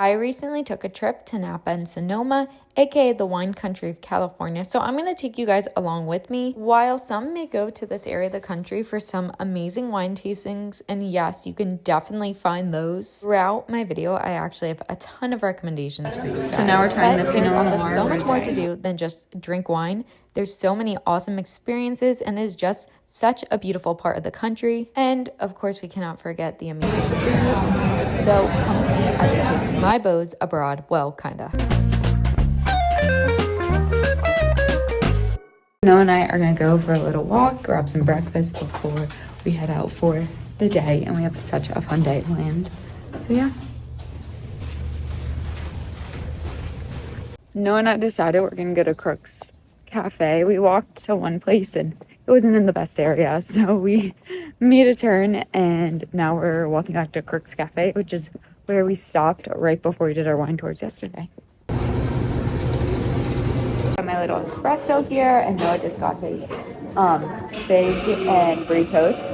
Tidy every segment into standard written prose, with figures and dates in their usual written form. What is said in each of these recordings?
I recently took a trip to Napa and Sonoma, aka the wine country of California, so I'm going to take you guys along with me. While some may go to this area of the country for some amazing wine tastings, and yes, you can definitely find those. Throughout my video, I actually have a ton of recommendations for you guys. So now we're trying the Pinot Noir. There's also so much more to do than just drink wine. There's so many awesome experiences, and it is just such a beautiful part of the country. And of course, we cannot forget the amazing food. So come with me as I take my beaux abroad. Well, kinda. Noah and I are gonna go for a little walk, grab some breakfast before we head out for the day, and we have such a fun day planned. So yeah. Noah and I decided we're gonna go to Crooks Cafe. We walked to one place and it wasn't in the best area, so we made a turn and now we're walking back to Crooks Cafe, which is where we stopped right before we did our wine tours yesterday. Got my little espresso here, and Noah just got his fig and brie toast.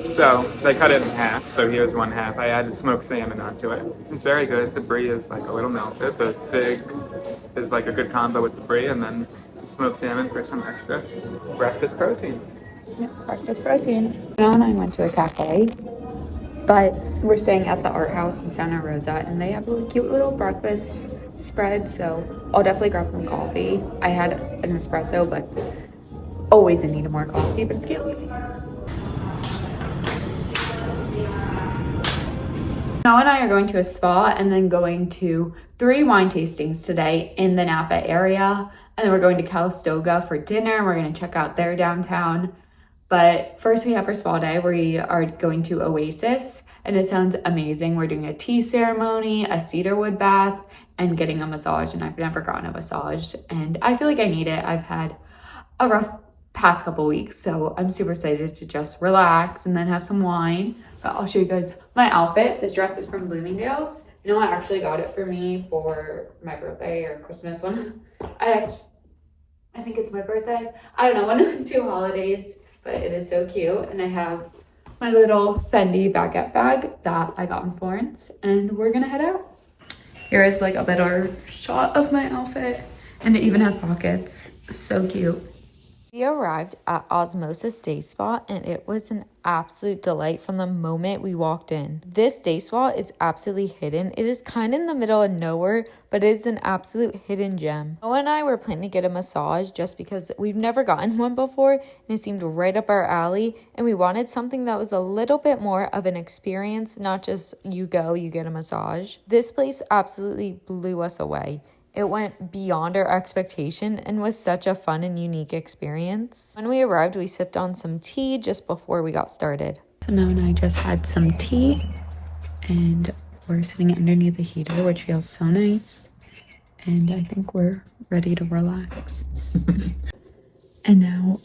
So they cut it in half, so here's one half. I added smoked salmon onto it. It's very good. The brie is like a little melted. The fig is like a good combo with the brie, and then smoked salmon for some extra breakfast protein. Yeah, breakfast protein. Noah and I went to a cafe, but we're staying at the art house in Santa Rosa, and they have a cute little breakfast spread, so I'll definitely grab some coffee. I had an espresso, but always in need of more coffee, but it's cute. Noah and I are going to a spa and then going to 3 wine tastings today in the Napa area. And then we're going to Calistoga for dinner. We're going to check out their downtown. But first we have our spa day. We are going to Oasis and it sounds amazing. We're doing a tea ceremony, a cedarwood bath, and getting a massage. And I've never gotten a massage and I feel like I need it. I've had a rough past couple weeks, so I'm super excited to just relax and then have some wine. But I'll show you guys my outfit. This dress is from Bloomingdale's. You know, I actually got it for me for my birthday or Christmas one. I think it's my birthday. I don't know, one of the 2 holidays, but it is so cute. And I have my little Fendi baguette bag that I got in Florence, and we're gonna head out. Here is like a better shot of my outfit, and it even has pockets. So cute. We arrived at Osmosis Day Spa and it was an absolute delight from the moment we walked in. This day spa is absolutely hidden. It is kind of in the middle of nowhere, but it is an absolute hidden gem. Noah and I were planning to get a massage just because we've never gotten one before and it seemed right up our alley, and we wanted something that was a little bit more of an experience, not just you go, you get a massage. This place absolutely blew us away. It went beyond our expectation and was such a fun and unique experience. When we arrived, we sipped on some tea just before we got started. So Noah and I just had some tea and we're sitting underneath the heater, which feels so nice. And I think we're ready to relax. And now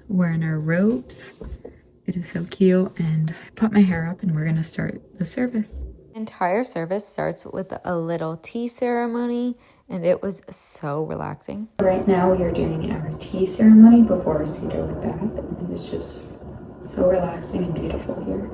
we're in our robes. It is so cute, and I put my hair up and we're gonna start the service. The entire service starts with a little tea ceremony, and it was so relaxing. Right now we are doing our tea ceremony before our cedarwood bath, and it is just so relaxing and beautiful here.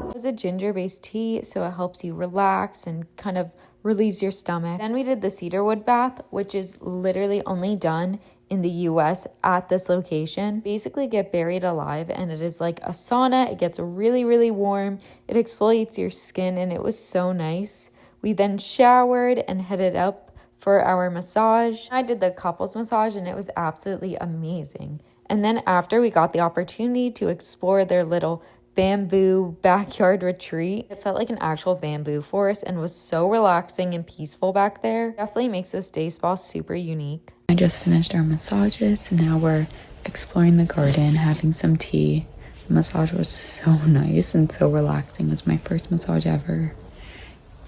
It was a ginger-based tea, so it helps you relax and kind of relieves your stomach. Then we did the cedarwood bath, which is literally only done in the US at this location. Basically get buried alive, and it is like a sauna. It gets really, really warm. It exfoliates your skin, and it was so nice. We then showered and headed up for our massage. I did the couples massage, and it was absolutely amazing. And then after, we got the opportunity to explore their little bamboo backyard retreat. It felt like an actual bamboo forest and was so relaxing and peaceful back there. Definitely makes this day spa super unique. I just finished our massages and now we're exploring the garden, having some tea. The massage was so nice and so relaxing. It was my first massage ever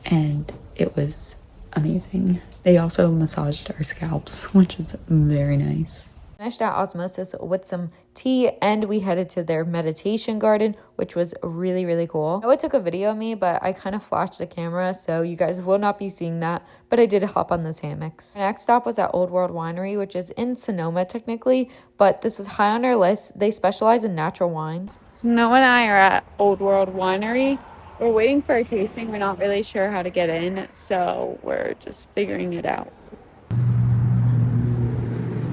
and it was amazing. They also massaged our scalps, which is very nice. Finished at Osmosis with some tea, and we headed to their meditation garden, which was really, really cool. Noah took a video of me, but I kind of flashed the camera, so you guys will not be seeing that, but I did hop on those hammocks. The next stop was at Old World Winery, which is in Sonoma technically, but this was high on our list. They specialize in natural wines. So Noah and I are at Old World Winery. We're waiting for a tasting. We're not really sure how to get in, so we're just figuring it out.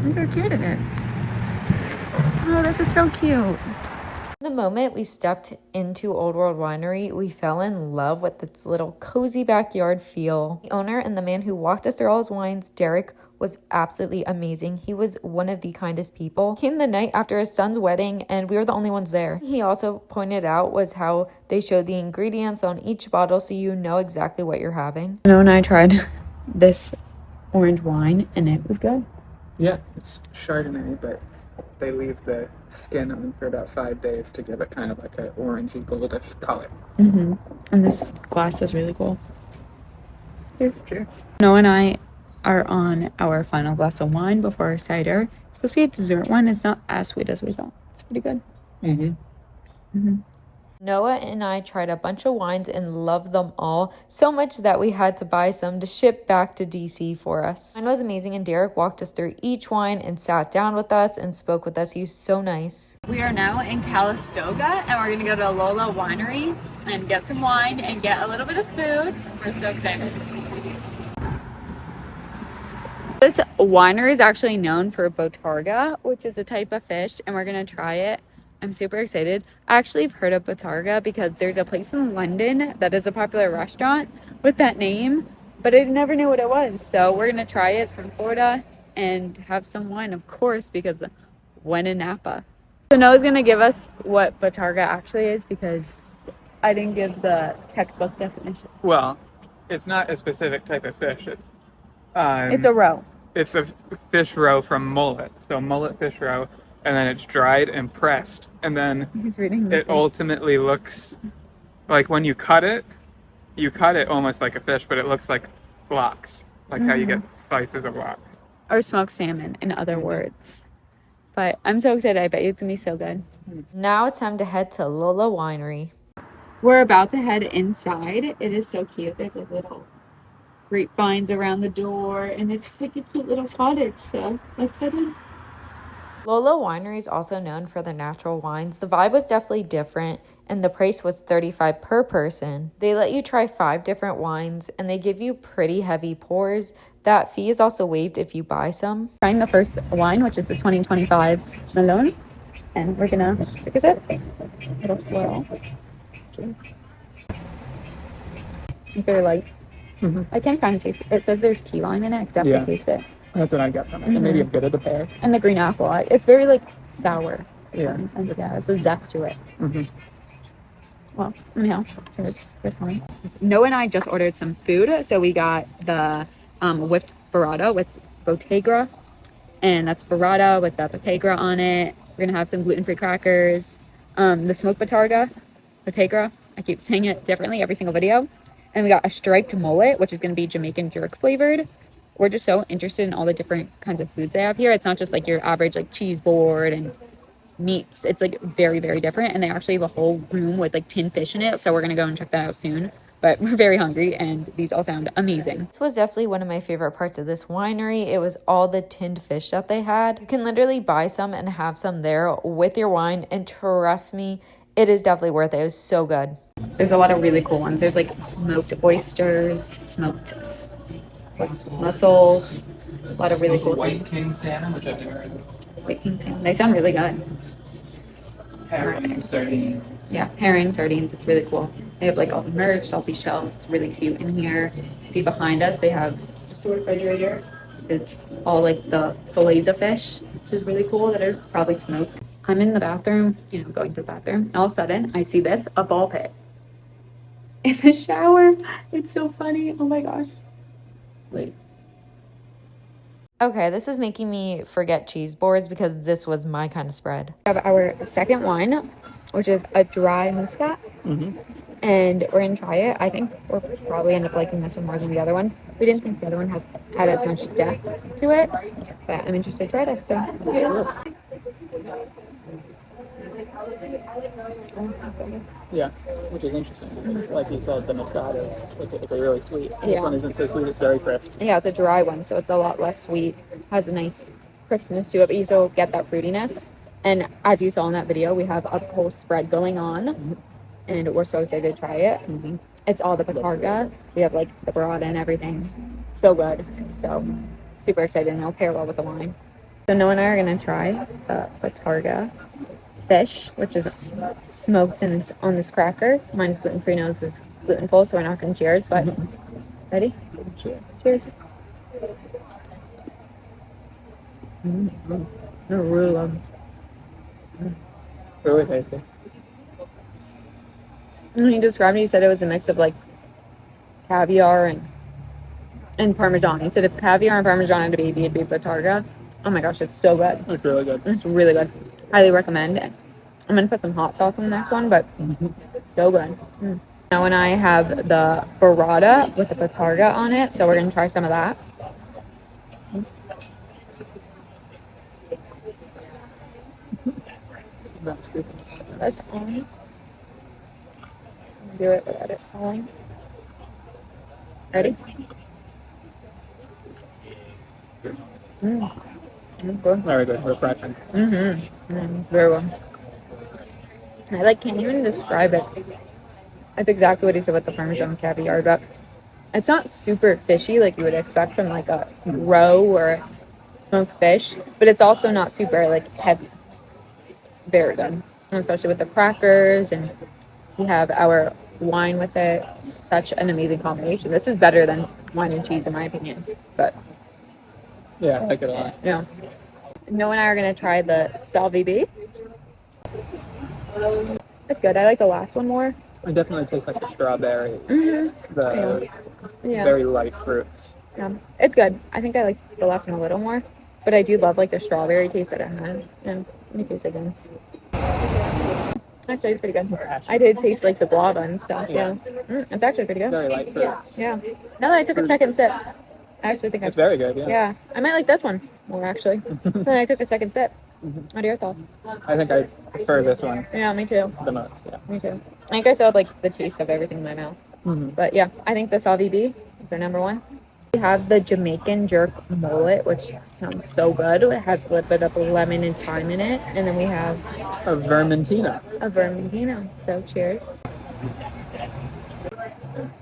Look how cute it is. Oh, this is so cute. The moment we stepped into Old World Winery, we fell in love with its little cozy backyard feel. The owner and the man who walked us through all his wines, Derek, was absolutely amazing. He was one of the kindest people. He came the night after his son's wedding, and we were the only ones there. He also pointed out was how they showed the ingredients on each bottle so you know exactly what you're having. Noah and I tried this orange wine, and it was good. Yeah, it's Chardonnay, but they leave the skin on for about 5 days to give it kind of like an orangey, goldish color. Mm-hmm. And this glass is really cool. Cheers. Noah and I are on our final glass of wine before our cider. It's supposed to be a dessert one. It's not as sweet as we thought. It's pretty good. Noah and I tried a bunch of wines and loved them all, so much that we had to buy some to ship back to DC for us. Mine was amazing, and Derek walked us through each wine and sat down with us and spoke with us. He was so nice. We are now in Calistoga, and we're going to go to Lola Winery and get some wine and get a little bit of food. We're so excited. This winery is actually known for Bottarga, which is a type of fish, and we're going to try it. I'm super excited. I actually have heard of Bottarga because there's a place in London that is a popular restaurant with that name, but I never knew what it was. So we're going to try it. It's from Florida and have some wine, of course, because when in Napa. So Noah's going to give us what Bottarga actually is because I didn't give the textbook definition. Well, it's not a specific type of fish. It's a roe. It's a fish roe from mullet. So mullet fish roe. And then it's dried and pressed. And then it ultimately looks like when you cut it almost like a fish, but it looks like blocks. Like how you get slices of blocks. Or smoked salmon, in other words. But I'm so excited. I bet you it's going to be so good. Now it's time to head to Lola Winery. We're about to head inside. It is so cute. There's like little grapevines around the door. And it's just like a cute little cottage. So let's head in. Lola Winery is also known for their natural wines. The vibe was definitely different, and the price was $35 per person. They let you try 5 different wines, and they give you pretty heavy pours. That fee is also waived if you buy some. Trying the first wine, which is the 2025 Melon, and we're gonna take a sip. It'll swirl. Very light. I can kind of taste it. It says there's key lime in it. I can definitely taste it. That's what I got from it. And maybe a bit of the pear. And the green apple. It's very like sour. Yeah. There's a zest to it. Well, anyhow, here's this one. Noah and I just ordered some food. So we got the whipped burrata with Bottarga. And that's burrata with the Bottarga on it. We're going to have some gluten-free crackers. The smoked Bottarga. I keep saying it differently every single video. And we got a striped mullet, which is going to be Jamaican jerk flavored. We're just so interested in all the different kinds of foods they have here. It's not just like your average like cheese board and meats. It's like very, very different. And they actually have a whole room with like tinned fish in it. So we're going to go and check that out soon. But we're very hungry and these all sound amazing. This was definitely one of my favorite parts of this winery. It was all the tinned fish that they had. You can literally buy some and have some there with your wine. And trust me, it is definitely worth it. It was so good. There's a lot of really cool ones. There's like smoked oysters, smoked mussels, a lot of really cool things. White king salmon, which I've never heard of. White king salmon. They sound really good. Herring, sardines. Yeah, herring, sardines. It's really cool. They have like all the merch, salty shells. It's really cute in here. See behind us, they have just a refrigerator. It's all like the fillets of fish, which is really cool that are probably smoked. I'm in the bathroom, going to the bathroom. And all of a sudden, I see this, a ball pit. In the shower. It's so funny. Oh my gosh. Wait. Okay, this is making me forget cheese boards because this was my kind of spread. We have our second wine, which is a dry muscat. And we're going to try it. I think we'll probably end up liking this one more than the other one. We didn't think the other one had as much depth to it, but I'm interested to try this. So, Yeah, which is interesting. Because, like you said, the Moscato's like really sweet. And Yeah. This one isn't so sweet, it's very crisp. yeah, it's a dry one, so it's a lot less sweet. Has a nice crispness to it, but you still get that fruitiness. And as you saw in that video, we have a whole spread going on, and we're so excited to try it. It's all the Bottarga. We have like the burrata and everything. So good. So super excited, and it'll pair well with the wine. So Noah and I are gonna try the Bottarga fish, which is smoked and it's on this cracker. Mine is gluten-free, Noah's is gluten-full, so we're not gonna cheers, but ready? Cheers. Cheers. I really love Really tasty. When he described it, he said it was a mix of like caviar and Parmesan. He said if caviar and Parmesan had a baby, it'd be Bottarga. Oh my gosh, it's so good. It's really good. It's really good. Highly recommend it. I'm gonna put some hot sauce on the next one, but so good. Now and I have the burrata with the Bottarga on it, so we're gonna try some of that. That's good. That's on. Do it without it falling. Ready? Good. Very good. Refreshing. Very well. I can't even describe it. That's exactly what he said with the Parmesan caviar, but it's not super fishy like you would expect from like a roe or smoked fish, but it's also not super like heavy. Very good, and especially with the crackers, and we have our wine with it. Such an amazing combination. This is better than wine and cheese in my opinion, but Yeah, I like it a lot. yeah. Noah and I are gonna try the Salvibi. It's good. I like the last one more. It definitely tastes like the strawberry. The Yeah. very light fruits. Yeah, it's good. I think I like the last one a little more, but I do love like the strawberry taste that it has. Yeah, let me taste it again. Actually, it's pretty good. I did taste like the guava and stuff. Yeah, it's actually pretty good. Very light fruits. Yeah. Now that I took a second sip, I actually think It's very good, yeah. yeah, I might like this one more actually. Then I took a second sip. What are your thoughts? I think I prefer this one Yeah, me too. the most, yeah. Me too. I think I still have like the taste of everything in my mouth. But yeah, I think the Salvi B is their number one. We have the Jamaican jerk mullet, which sounds so good. It has a little bit of lemon and thyme in it. And then we have A Vermentina. a Vermentino. So cheers.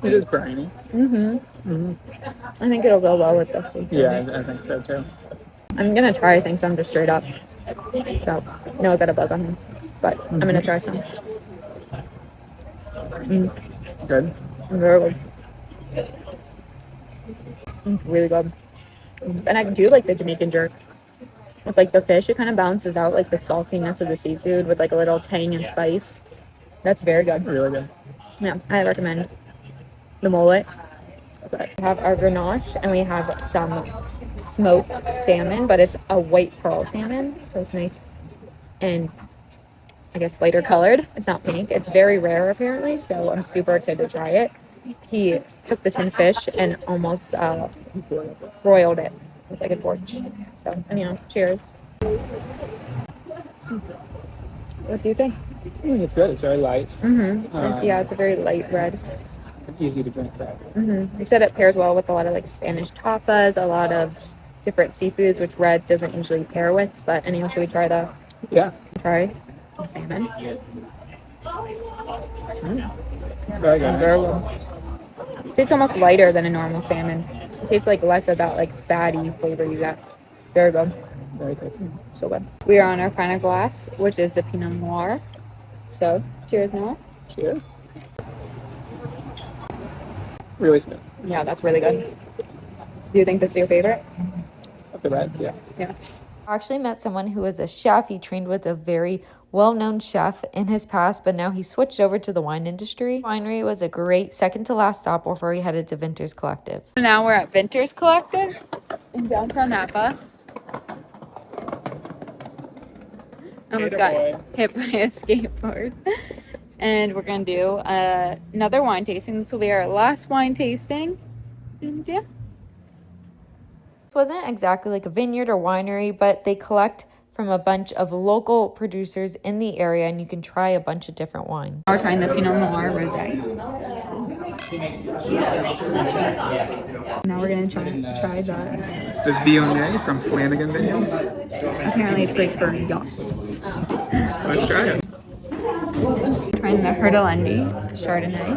It is briny. I think it'll go well with this one. Yeah, I think so too. I'm gonna try things some just straight up. So no, I got a bug on him. But I'm gonna try some. Good. Very good. It's really good. And I do like the Jamaican jerk. With like the fish, it kind of balances out like the saltiness of the seafood with like a little tang and spice. That's very good. Really good. Yeah, I recommend the mullet. We have our grenache and we have some smoked salmon, but it's a white pearl salmon, so it's nice and I guess lighter colored. It's not pink. It's very rare apparently, so I'm super excited to try it. He took the tin fish and almost broiled it with like a torch. So, and cheers. What do you think? I think it's good. It's very light. Yeah, it's a very light red. It's easy to drink that. He said it pairs well with a lot of like Spanish tapas, a lot of different seafoods, which red doesn't usually pair with. But anyhow, should we try the Yeah. salmon? Very good. Very well. It tastes almost lighter than a normal salmon. It tastes like less of that like fatty flavor you get. Very good. Very tasty. So good. We are on our final glass, which is the Pinot Noir. So, cheers, Noah. Cheers. Really smooth. Yeah, that's really good. Do you think this is your favorite? Of the reds, yeah. Yeah. I actually met someone who was a chef. He trained with a very well-known chef in his past, but now he switched over to the wine industry. Winery was a great second to last stop before we headed to Vintners Collective. So now we're at Vintners Collective in downtown Napa. Almost got hit by a skateboard. And we're going to do another wine tasting. This will be our last wine tasting. And yeah, It wasn't exactly like a vineyard or winery, but they collect from a bunch of local producers in the area, and you can try a bunch of different wine. We're trying the Pinot Noir Rosé. Now we're gonna try that. It's the Viognier from Flanagan Vineyards. Apparently it's great for yachts. Let's try it. Trying the Hertelendi Chardonnay.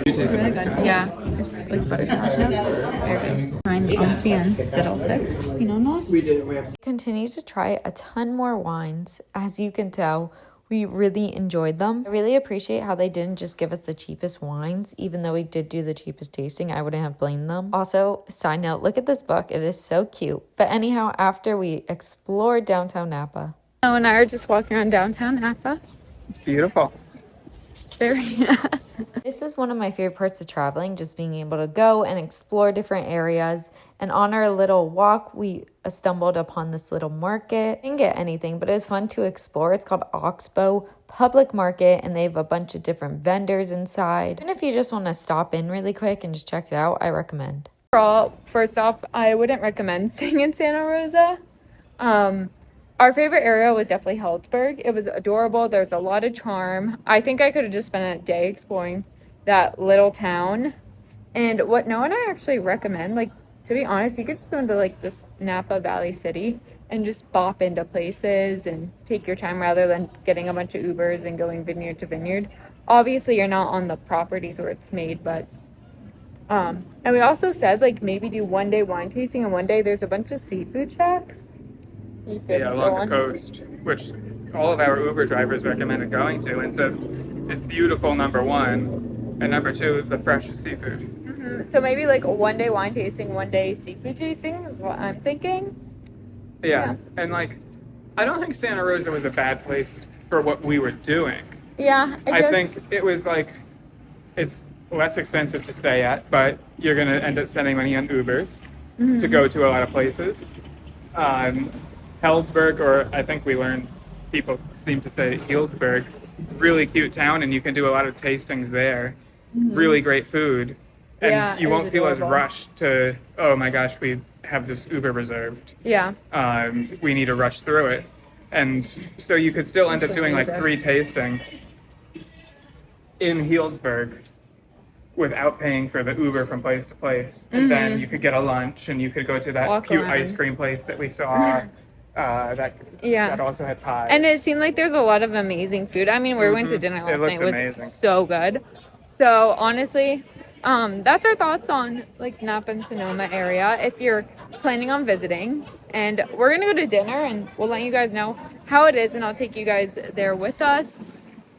You taste Really it good. next time. Yeah, it's like butterscotch notes. Very good. Trying the Ancien Fiddlesticks Pinot Noir. Continue to try a ton more wines. As you can tell, we really enjoyed them. I really appreciate how they didn't just give us the cheapest wines. Even though we did do the cheapest tasting, I wouldn't have blamed them. Also, side note, look at this book. It is so cute. But anyhow, after we explored downtown Napa. Noah and I are just walking around downtown Napa. It's beautiful. Very. This is one of my favorite parts of traveling, just being able to go and explore different areas. And on our little walk, we stumbled upon this little market. Didn't get anything, but it was fun to explore. It's called Oxbow Public Market, and they have a bunch of different vendors inside. And if you just want to stop in really quick and just check it out, I recommend. Overall, first off, I wouldn't recommend staying in Santa Rosa. Our favorite area was definitely Healdsburg. It was adorable. There's a lot of charm. I think I could have just spent a day exploring that little town. And what Noah and I actually recommend, like, to be honest, you could just go into like this Napa Valley city and just bop into places and take your time rather than getting a bunch of Ubers and going vineyard to vineyard. Obviously, you're not on the properties where it's made, but and we also said like maybe do one day wine tasting and one day there's a bunch of seafood shacks. Yeah, along the coast, which all of our Uber drivers recommended going to. And so it's beautiful, number one. And number two, the freshest seafood. Mm-hmm. So maybe like a one day wine tasting, one day seafood tasting is what I'm thinking. Yeah. And like, I don't think Santa Rosa was a bad place for what we were doing. Yeah, I think it was like, it's less expensive to stay at, but you're going to end up spending money on Ubers to go to a lot of places. Healdsburg, or I think we learned, people seem to say Healdsburg, really cute town, and you can do a lot of tastings there. Really great food. And you won't feel as rushed to, oh my gosh, we have this Uber reserved. Yeah. We need to rush through it. And so you could still end up doing like 3 tastings in Healdsburg without paying for the Uber from place to place. And then you could get a lunch, and you could go to that cute ice cream place that we saw. That also had pie. And it seemed like there's a lot of amazing food. I mean, we went to dinner last night. It was so good. So honestly, that's our thoughts on like Napa and Sonoma area if you're planning on visiting. And we're gonna go to dinner and we'll let you guys know how it is, and I'll take you guys there with us.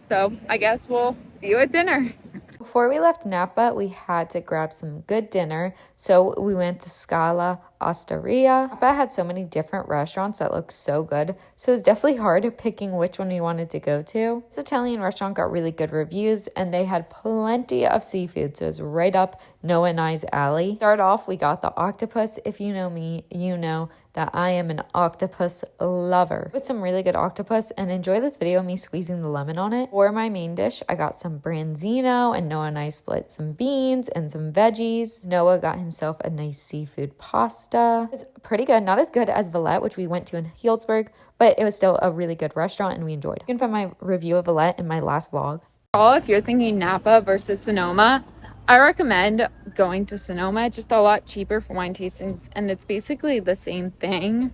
So I guess we'll see you at dinner. Before we left Napa, we had to grab some good dinner, so we went to Scala Osteria. Napa had so many different restaurants that looked so good, so it was definitely hard picking which one we wanted to go to. This Italian restaurant got really good reviews, and they had plenty of seafood, so it was right up Noah and I's alley. Start off, we got the octopus. If you know me, you know that I am an octopus lover. With some really good octopus, and enjoy this video of me squeezing the lemon on it. For my main dish, I got some branzino, and Noah and I split some beans and some veggies. Noah got himself a nice seafood pasta. It's pretty good, not as good as Valette, which we went to in Healdsburg, but it was still a really good restaurant and we enjoyed it. You can find my review of Valette in my last vlog. If you're thinking Napa versus Sonoma, I recommend going to Sonoma. It's just a lot cheaper for wine tastings, and it's basically the same thing.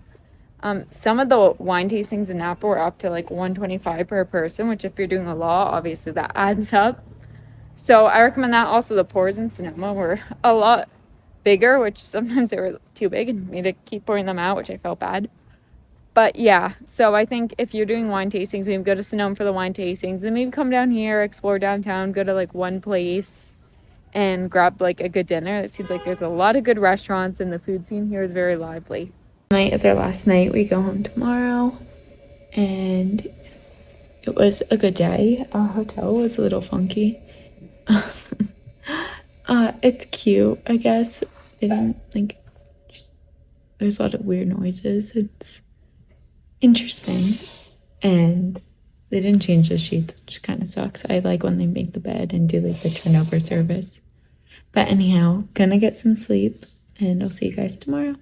Some of the wine tastings in Napa were up to like $125 per person, which if you're doing a lot, obviously that adds up. So I recommend that. Also, the pours in Sonoma were a lot bigger, which sometimes they were too big and we had to keep pouring them out, which I felt bad. But yeah, so I think if you're doing wine tastings, maybe go to Sonoma for the wine tastings, then maybe come down here, explore downtown, go to like one place and grab like a good dinner. It seems like there's a lot of good restaurants and the food scene here is very lively. Tonight is our last night. We go home tomorrow, and it was a good day. Our hotel was a little funky. It's cute, I guess. They didn't like, there's a lot of weird noises. It's interesting, and they didn't change the sheets, which kind of sucks. I like when they make the bed and do like the turnover service. But anyhow, gonna get some sleep and I'll see you guys tomorrow.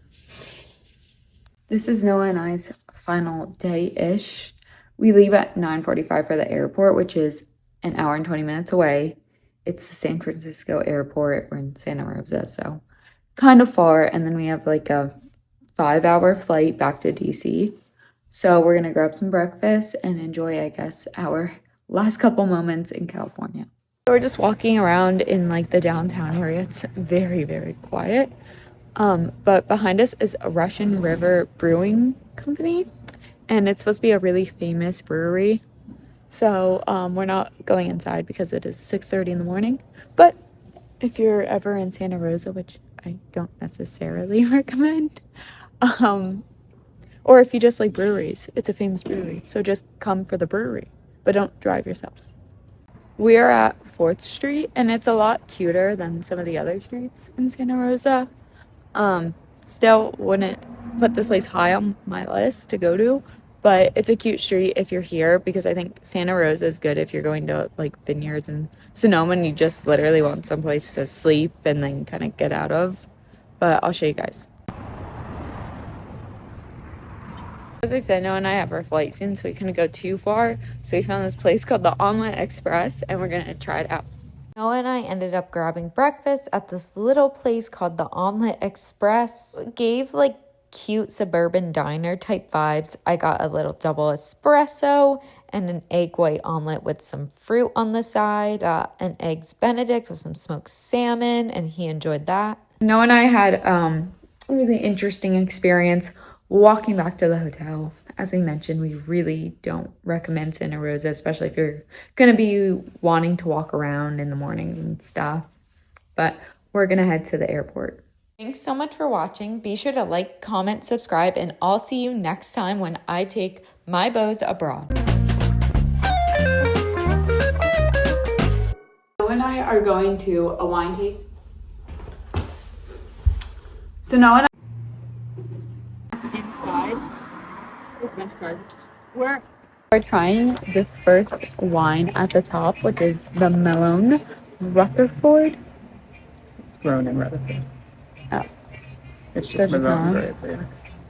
This is Noah and I's final day-ish. We leave at 9:45 for the airport, which is an hour and 20 minutes away. It's the San Francisco airport. We're in Santa Rosa, so kind of far. And then we have like a 5-hour flight back to DC. So we're gonna grab some breakfast and enjoy, I guess, our last couple moments in California. We're just walking around in like the downtown area. It's very, very quiet. But behind us is a Russian River Brewing Company, and it's supposed to be a really famous brewery. So we're not going inside because it is 6:30 in the morning. But if you're ever in Santa Rosa, which I don't necessarily recommend, or if you just like breweries, it's a famous brewery. So just come for the brewery, but don't drive yourself. We are at 4th Street, and it's a lot cuter than some of the other streets in Santa Rosa. Still wouldn't put this place high on my list to go to, but it's a cute street if you're here, because I think Santa Rosa is good if you're going to like Vintners and Sonoma and you just literally want someplace to sleep and then kind of get out of. But I'll show you guys. As I said, Noah and I have our flight soon, so we couldn't go too far. So we found this place called the Omelette Express, and we're gonna try it out. Noah and I ended up grabbing breakfast at this little place called the Omelette Express. It gave like cute suburban diner type vibes. I got a little double espresso and an egg white omelet with some fruit on the side. Got an eggs Benedict with some smoked salmon, and he enjoyed that. Noah and I had a really interesting experience walking back to the hotel. As we mentioned, we really don't recommend Santa Rosa, especially if you're going to be wanting to walk around in the mornings and stuff. But we're going to head to the airport. Thanks so much for watching. Be sure to like, comment, subscribe, and I'll see you next time when I take my beaux abroad. Noah and I are going to a wine taste. So Noah and I inside. We're trying this first wine at the top, which is the Melon Rutherford. It's grown in Rutherford. Oh. It's So just just Melon Melon? grape,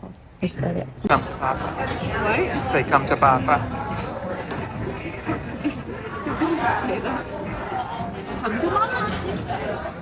yeah. Just said it. Come to Papa. What? Say come to Papa. Say that. Come to Mama.